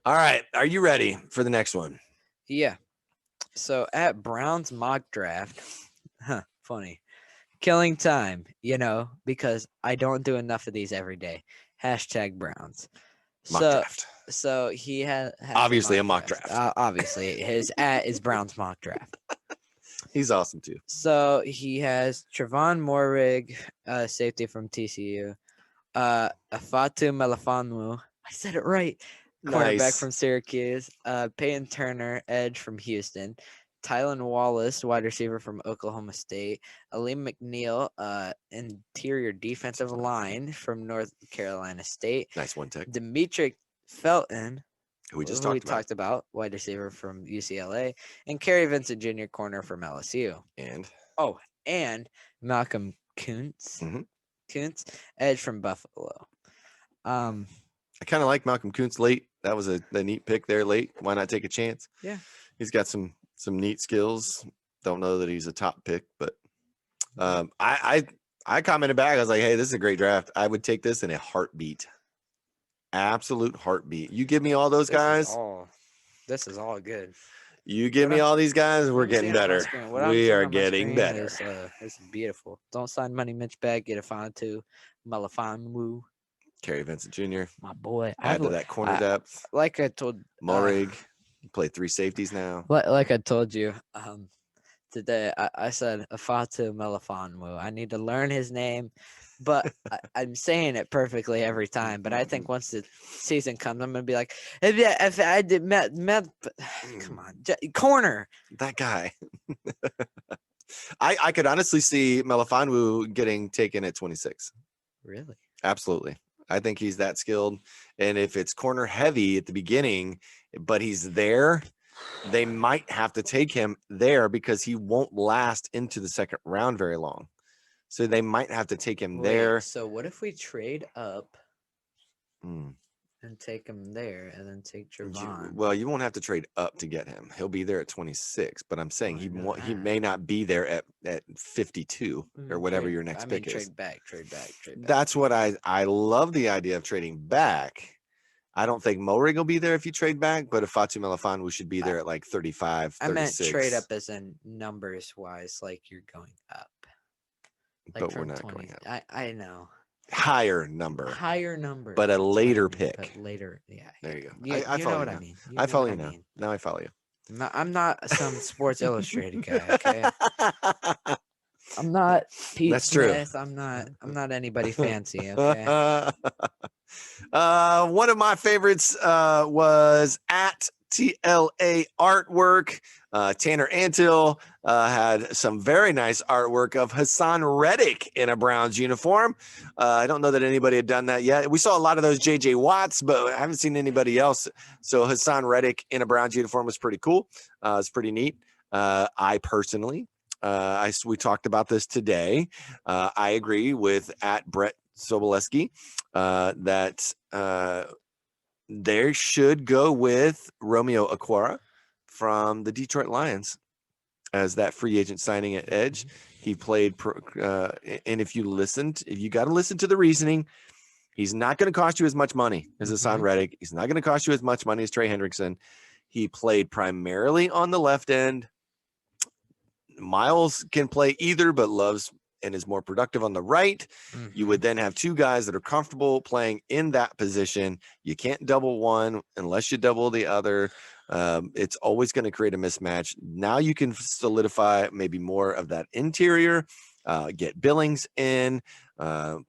All right. Are you ready for the next one? Yeah. So at Browns mock draft, funny, killing time, because I don't do enough of these every day. #Browns. Mock draft. So he has obviously a mock draft. Obviously, his @is Browns mock draft. He's awesome too. So he has Trevon Moehrig, safety from TCU, Afatu Melifonwu. I said it right. Quarterback from Syracuse. Peyton Turner, edge from Houston. Tylan Wallace, wide receiver from Oklahoma State. Aleem McNeil, interior defensive line from North Carolina State. Nice one, Tech. Dimitri Felton, who we talked about, wide receiver from UCLA. And Kerry Vincent Jr., corner from LSU. And Malcolm Kuntz. Mm-hmm. Kuntz, edge from Buffalo. I kind of like Malcolm Kuntz late. That was a neat pick there late. Why not take a chance? Yeah. He's got some neat skills. Don't know that he's a top pick, but I commented back. I was like, hey, this is a great draft. I would take this in a heartbeat. Absolute heartbeat. You give me all those guys. This is all good. You give me all these guys, we're getting better. We are getting better. It's beautiful. Don't sign money, Mitch Bag. Get a Afatu Melifonwu. Kerry Vincent Jr. My boy. Add to that corner depth. Like I told Moehrig. Play 3 safeties now. Like I told you today, I said Afatu Melifonwu. I need to learn his name, but I'm saying it perfectly every time. But I think once the season comes, I'm gonna be like, if I did come on, corner. That guy. I could honestly see Melifonwu getting taken at 26. Really? Absolutely. I think he's that skilled. And if it's corner heavy at the beginning, but he's there, they might have to take him there because he won't last into the second round very long. So they might have to take him there. So what if we trade up and take him there and then take Trevon? Well, you won't have to trade up to get him. He'll be there at 26, but I'm saying he may not be there at 52 or whatever your next pick is. Trade back. That's what I love the idea of trading back. I don't think Moehrig will be there if you trade back, but Afatu Melifonwu should be there at like 35, 36. I meant trade up as in numbers wise, like you're going up. Like but we're not 20, going up. I know. Higher number. But a later pick. But later, yeah. There you go. I follow know what now. I mean. I follow you now. Now I follow you. I'm not some Sports Illustrated guy, okay? I'm not Pete That's true. Smith. I'm not anybody fancy. Okay. One of my favorites was at TLA Artwork. Tanner Antil had some very nice artwork of Hassan Reddick in a Browns uniform. I don't know that anybody had done that yet. We saw a lot of those JJ Watts, but I haven't seen anybody else. So Hassan Reddick in a Browns uniform was pretty cool. It's pretty neat. I personally, we talked about this today. I agree with at Brett Soboleski that they should go with Romeo Okwara from the Detroit Lions as that free agent signing at edge. He played, and if you got to listen to the reasoning. He's not going to cost you as much money as Hassan Reddick. He's not going to cost you as much money as Trey Hendrickson. He played primarily on the left end. Miles can play either, but loves and is more productive on the right. You would then have two guys that are comfortable playing in that position. You can't double one unless you double the other. It's always going to create a mismatch. Now you can solidify maybe more of that interior, get Billings in,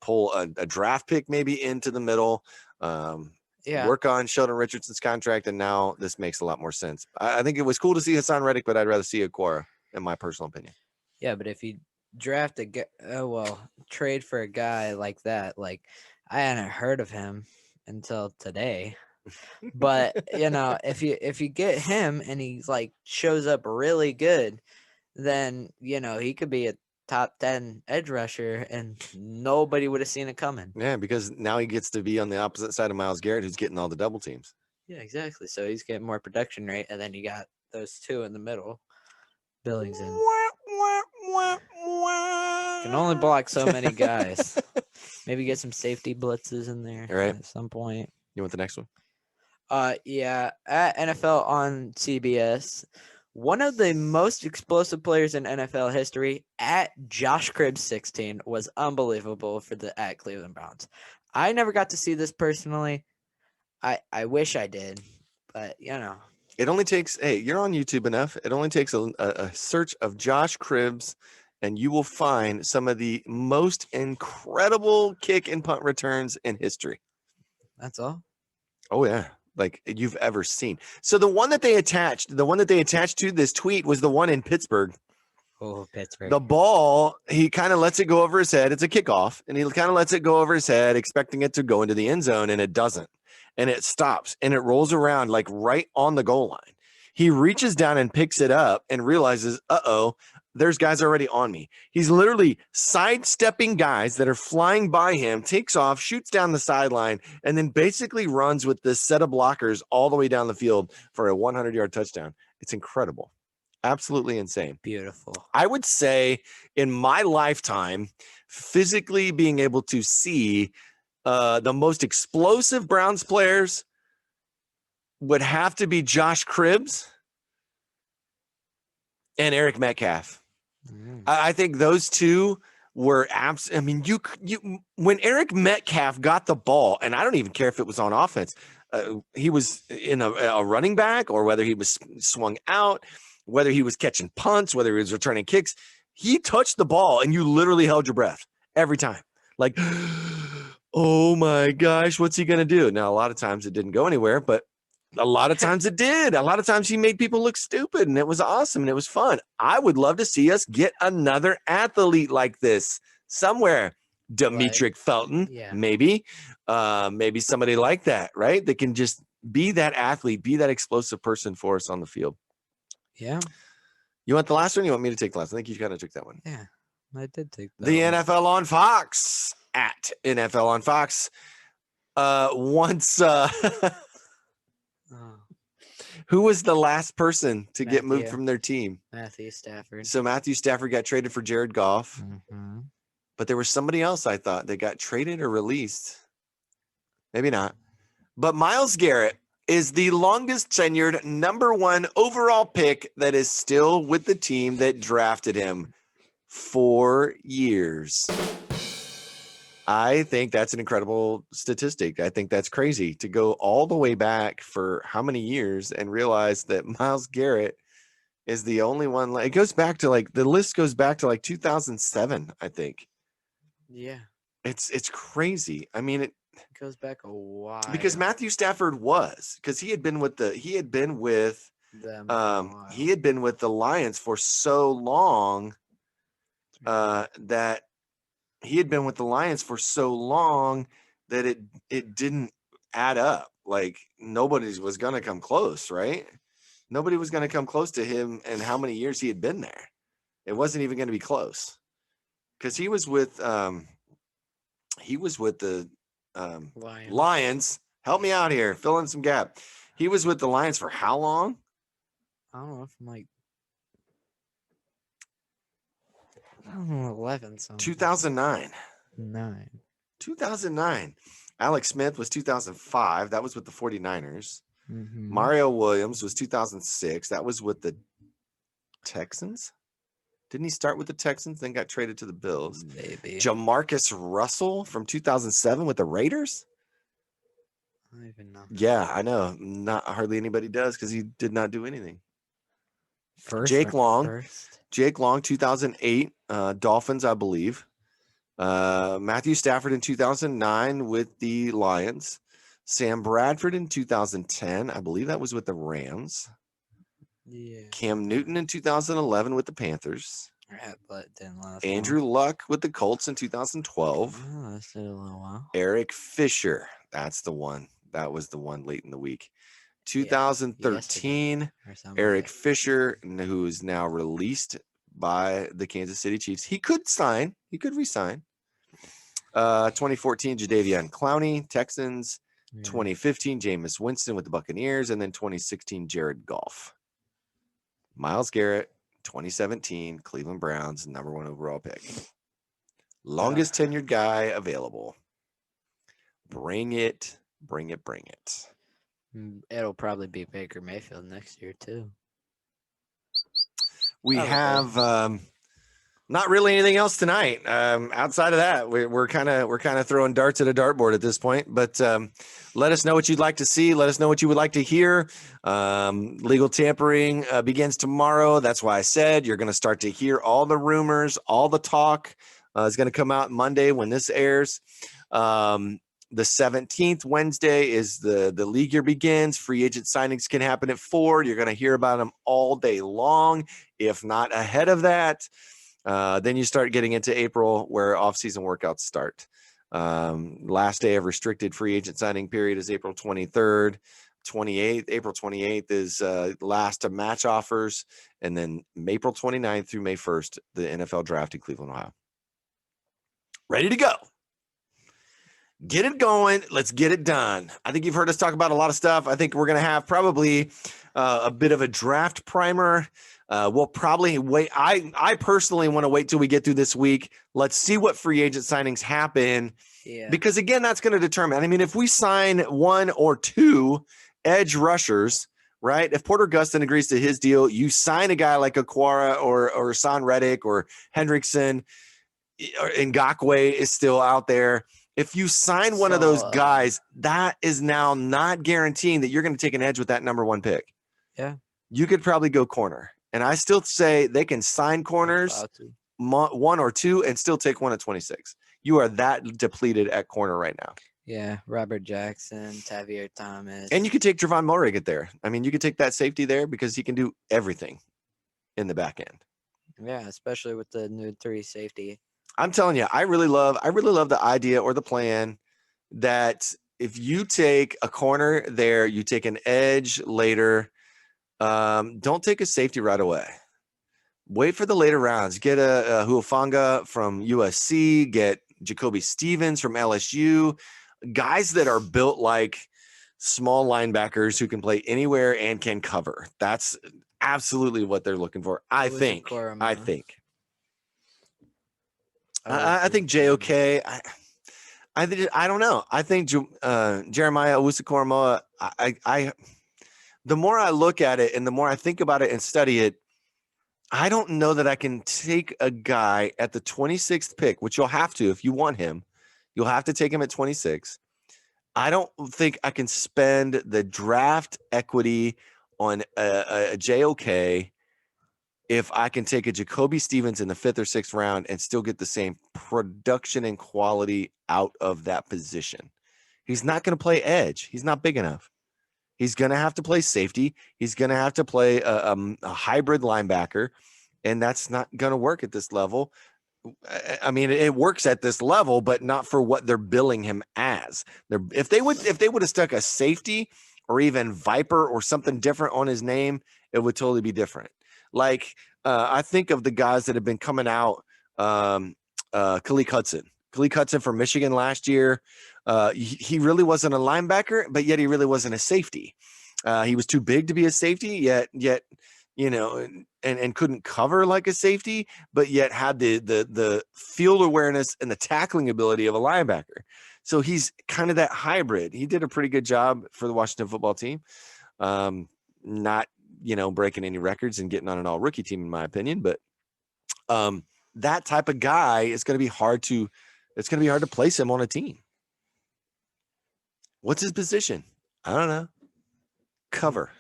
pull a draft pick maybe into the middle, work on Sheldon Richardson's contract, and now this makes a lot more sense. I think it was cool to see Hassan Reddick, but I'd rather see Okwara, in my personal opinion. Yeah, but if you draft trade for a guy like that, like I hadn't heard of him until today. But if you get him and he's like shows up really good, then he could be a top 10 edge rusher and nobody would have seen it coming. Yeah, because now he gets to be on the opposite side of Myles Garrett, who's getting all the double teams. Yeah, exactly. So he's getting more production rate, and then you got those two in the middle. Billings in. Can only block so many guys. Maybe get some safety blitzes in there at some point. You want the next one? Yeah, at NFL on CBS, one of the most explosive players in NFL history at Josh Cribbs 16 was unbelievable for the at Cleveland Browns. I never got to see this personally. I wish I did, but It only takes, hey, you're on YouTube enough. It only takes a search of Josh Cribbs, and you will find some of the most incredible kick and punt returns in history. That's all? Oh, yeah. Like you've ever seen. So the one that they attached to this tweet was the one in Pittsburgh. Oh, Pittsburgh. The ball, he kind of lets it go over his head. It's a kickoff, and he kind of lets it go over his head, expecting it to go into the end zone, and it doesn't. And it stops, and it rolls around like right on the goal line. He reaches down and picks it up and realizes, there's guys already on me. He's literally sidestepping guys that are flying by him, takes off, shoots down the sideline, and then basically runs with this set of blockers all the way down the field for a 100-yard touchdown. It's incredible. Absolutely insane. Beautiful. I would say in my lifetime, physically being able to see the most explosive Browns players would have to be Josh Cribbs and Eric Metcalf. I think those two were I mean, you when Eric Metcalf got the ball, and I don't even care if it was on offense, he was in a running back or whether he was swung out, whether he was catching punts, whether he was returning kicks, he touched the ball and you literally held your breath every time. Like, oh my gosh, what's he going to do? Now, a lot of times it didn't go anywhere, but a lot of times it did. A lot of times he made people look stupid, and it was awesome and it was fun. I would love to see us get another athlete like this somewhere. Demetric Felton, maybe somebody like that, right? That can just be that athlete, be that explosive person for us on the field. Yeah. You want the last one? You want me to take the last? I think you kind of took that one. Yeah, I did take that the one. NFL on Fox at NFL on Fox. Who was the last person to get moved from their team? Matthew Stafford. So Matthew Stafford got traded for Jared Goff. Mm-hmm. But there was somebody else I thought that got traded or released. Maybe not. But Myles Garrett is the longest tenured #1 overall pick that is still with the team that drafted him. 4 years. I think that's an incredible statistic. I think that's crazy to go all the way back for how many years and realize that Myles Garrett is the only one. It goes back to like the list goes back to like 2007, I think. Yeah, It's crazy. I mean, it goes back a while. because Matthew Stafford because he had been with them for a while. he had been with the Lions for so long that he had been with the Lions for so long that it didn't add up. Like nobody was going to come close, right? Nobody was going to come close to him and how many years he had been there. It wasn't even going to be close because he was with the Lions. Help me out here. Fill in some gap. He was with the Lions for how long? I don't know, from like 11 something. 2009. 2009. Alex Smith was 2005. That was with the 49ers. Mm-hmm. Mario Williams was 2006. That was with the Texans. Didn't he start with the Texans, then got traded to the Bills? Maybe. Jamarcus Russell from 2007 with the Raiders? I don't even know. Yeah, I know. Not hardly anybody does because he did not do anything. Jake Long, 2008, Dolphins, I believe. Matthew Stafford in 2009 with the Lions. Sam Bradford in 2010. I believe that was with the Rams. Yeah. Cam Newton in 2011 with the Panthers. But didn't last Andrew Luck with the Colts in 2012. Oh, that's a little while. Eric Fisher. That's the one. That was the one late in the week. 2013, Eric Fisher, who is now released by the Kansas City Chiefs. He could sign. He could resign. 2014, Jadeveon Clowney, Texans. 2015, Jameis Winston with the Buccaneers. And then 2016, Jared Goff. Myles Garrett, 2017, Cleveland Browns, #1 overall pick. Longest tenured guy available. Bring it. Bring it. Bring it. It'll probably be Baker Mayfield next year too. We have not really anything else tonight. Outside of that, we're kind of throwing darts at a dartboard at this point. But let us know what you'd like to see. Let us know what you would like to hear. Legal tampering begins tomorrow. That's why I said you're going to start to hear all the rumors, all the talk. Is going to come out Monday when this airs. The 17th, Wednesday, is the league year begins. Free agent signings can happen at 4. You're going to hear about them all day long, if not ahead of that. Then you start getting into April where off-season workouts start. Last day of restricted free agent signing period is April 23rd. 28th, April 28th is last of match offers. And then April 29th through May 1st, the NFL draft in Cleveland, Ohio. Ready to go. Get it going. Let's get it done. I think you've heard us talk about a lot of stuff. I think we're going to have probably a bit of a draft primer. We'll probably wait. I personally want to wait till we get through this week. Let's see what free agent signings happen. Yeah. Because, again, that's going to determine. I mean, if we sign 1 or 2 edge rushers, right? If Porter Gustin agrees to his deal, you sign a guy like Aquara or Son Reddick or Hendrickson, or Ngakoue is still out there. If you sign one of those guys, that is now not guaranteeing that you're going to take an edge with that #1 pick. Yeah. You could probably go corner. And I still say they can sign corners 1 or 2 and still take one at 26. You are that depleted at corner right now. Yeah. Robert Jackson, Tavier Thomas. And you could take Javon Morig there. I mean, you could take that safety there because he can do everything in the back end. Yeah, especially with the new 3 safety. I'm telling you, I really love the idea or the plan that if you take a corner there, you take an edge later. Don't take a safety right away. Wait for the later rounds. Get a Huafanga from USC. Get Jacoby Stevens from LSU. Guys that are built like small linebackers who can play anywhere and can cover. That's absolutely what they're looking for. I think. I think JOK. I don't know. I think Jeremiah Owusu-Koramoah. The more I look at it and the more I think about it and study it, I don't know that I can take a guy at the 26th pick, which you'll have to if you want him. You'll have to take him at 26. I don't think I can spend the draft equity on a JOK if I can take a Jacoby Stevens in the 5th or 6th round and still get the same production and quality out of that position. He's not going to play edge. He's not big enough. He's going to have to play safety. He's going to have to play a hybrid linebacker, and that's not going to work at this level. I mean, it works at this level, but not for what they're billing him as. If they would have stuck a safety or even Viper or something different on his name, it would totally be different. Like I think of the guys that have been coming out. Khaleke Hudson from Michigan last year. He really wasn't a linebacker, but yet he really wasn't a safety. He was too big to be a safety, yet you know, and couldn't cover like a safety, but yet had the field awareness and the tackling ability of a linebacker. So he's kind of that hybrid. He did a pretty good job for the Washington football team. Not, breaking any records and getting on an all rookie team, in my opinion, but that type of guy is going to be hard to place him on a team. What's his position? I don't know. Cover.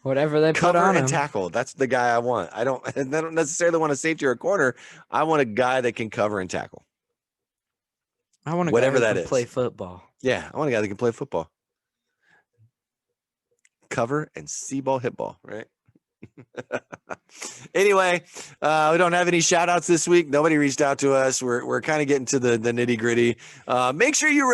Whatever they Cover put on and him. tackle. That's the guy I want. I don't necessarily want a safety or a corner. I want a guy that can cover and tackle. I want a Whatever guy who that can is. play football. Yeah, I want a guy that can play football. Cover and see ball, hit ball, right? Anyway, we don't have any shout outs this week. Nobody reached out to us. We're kind of getting to the nitty gritty. Make sure you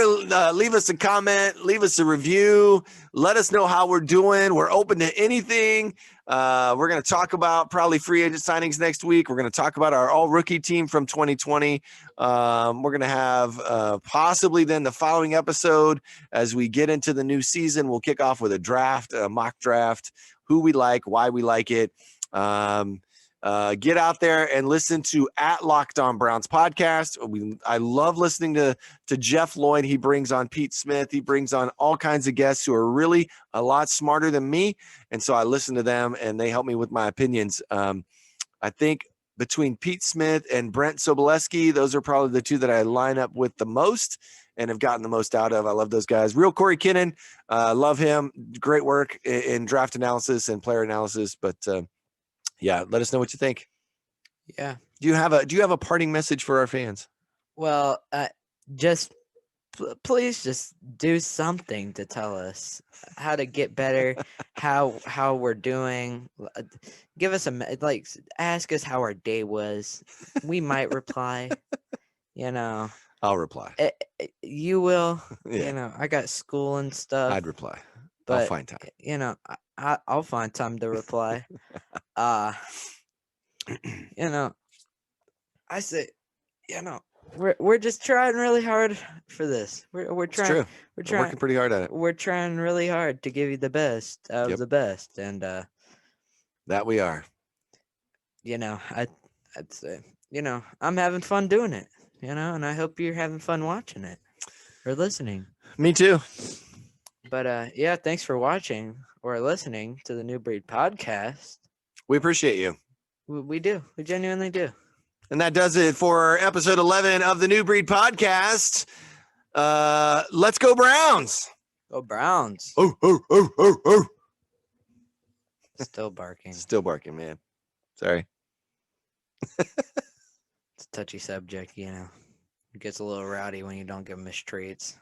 leave us a comment, leave us a review. Let us know how we're doing. We're open to anything. We're going to talk about probably free agent signings next week. We're going to talk about our all rookie team from 2020. We're going to have possibly then the following episode as we get into the new season. We'll kick off with a draft, a mock draft, who we like, why we like it. Get out there and listen to at Locked On Browns podcast. I love listening to Jeff Lloyd. He brings on Pete Smith. He brings on all kinds of guests who are really a lot smarter than me. And so I listen to them and they help me with my opinions. I think between Pete Smith and Brent Sobolewski, those are probably the two that I line up with the most and have gotten the most out of. I love those guys. Real Corey Kinnan, love him. Great work in draft analysis and player analysis. But yeah, let us know what you think. Yeah. Do you have a parting message for our fans? Well, please just do something to tell us how to get better, how we're doing. Give us ask us how our day was. We might reply. I'll reply. You will. Yeah. I got school and stuff. I'd reply. But, I'll find time. I'll find time to reply. I say, we're just trying really hard for this. We're It's trying. true. We're I'm trying. working pretty hard at it. We're trying really hard to give you the best of Yep. the best, and That we are. I'd say, I'm having fun doing it, and I hope you're having fun watching it or listening. Me too. But yeah, thanks for watching or listening to the New Breed podcast. We appreciate you. We do. We genuinely do. And that does it for episode 11 of the New Breed podcast. Let's go Browns. Go Browns. Oh, oh, oh, oh, oh. Still barking. Still barking, man. Sorry. It's a touchy subject, It gets a little rowdy when you don't give them his treats.